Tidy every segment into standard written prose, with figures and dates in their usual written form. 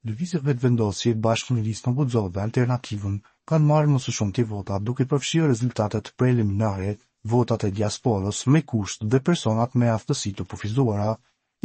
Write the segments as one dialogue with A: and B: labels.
A: Lëvizjet vetëvendosje bashkë me listën Guxo dhe Alternativën kanë marrë më së shumti vota duke përfshirë rezultatet preliminare, votat e diasporës me kusht dhe personat me aftësi të kufizuara.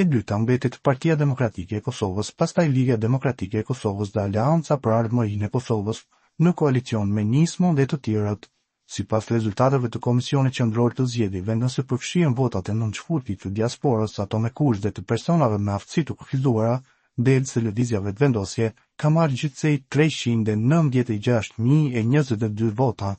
A: E dyta mbetet Partia Demokratike e Kosovës, pastaj Liga Demokratike e Kosovës dhe Aleanca për Ardhmërinë e Kosovës, në koalicion me Nismon dhe të tjerët. Sipas rezultateve të Komisionit Qendror të Zgjedhjeve, nëse përfshihen votat e nënçfutit të diasporës, ato me kusht dhe të personave me aftësi të kufizuara, del se lëvizja vetëvendosje ka marrë gjithsej 396.022 vota,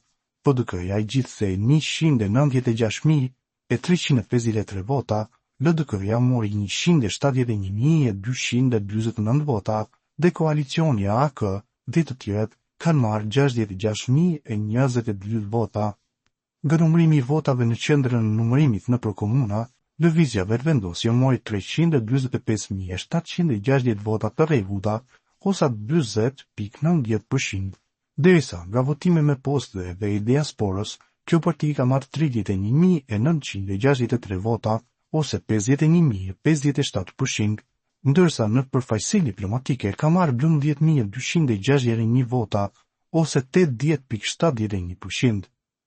A: PDK-ja i gjithsej 196.353 vota, LDK-ja mori 171.249 vota, dhe koalicioni AK dhe të tjerët kanë marrë 66.022 vota. Nga numërimi i votave në qendrën e numërimit nëpër komuna, lëvizja vetëvendosje mori 345.760 vota të rregullta, ose 40.90%. Derisa nga votime me poste dhe i diasporës, kjo parti ka marrë 31.963 vota, ose 51.057%, ndërsa në përfaqësi diplomatike ka marrë 12.261 vota, ose 80.71%,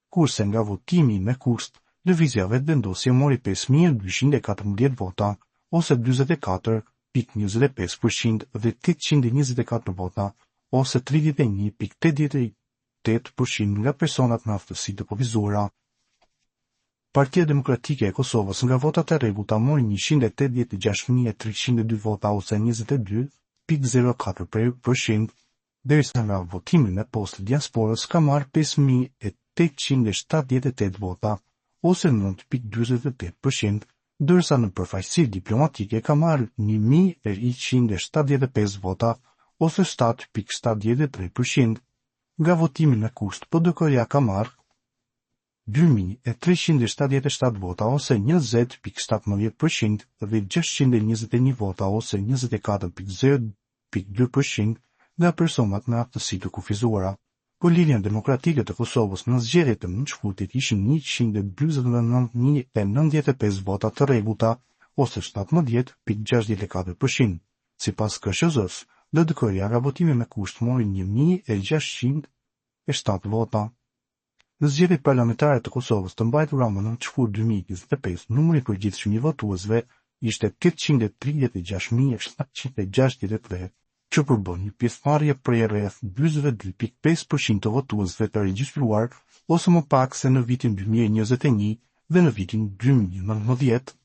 A: kurse nga votimi me kusht, lëvizja vetëvendosje mori 5.214 vota, ose 44.25% dhe 824 vota, ose 31.88% nga personat me aftësi të kufizuara. Partia Demokratike e Kosovës nga votat e rregullta mori 186.302 vota, ose 22.04%, derisa nga votimi me postë diasporës ka marrë 5.878 vota, ose 9.48%, ndërsa në përfaqësi diplomatike ka marrë 1.175 vota, ose 7.73%. Nga votimi me kusht, PDK-ja ka marrë 2.377 vota, ose 20.17%, dhe 621 vota, ose 24.02% nga personat me aftësi të kufizuara. Po Linja Demokratike të Kosovës në zgjedhjet e nënçfutit ishin 149.095 vota të rregullta, ose 17.64%. Sipas KSZ-s, LDK-ja nga votimi me kusht mori 1.607 vota. Në zgjedhjet parlamentare të Kosovës të mbajtura më nënçfut 2025, numri i përgjithshëm i votuesve ishte 836.763, që përbën një pjesëmarrje prej rreth 42.5% të votuesve të regjistruar, ose më pak se në vitin 2021 dhe në vitin 2019.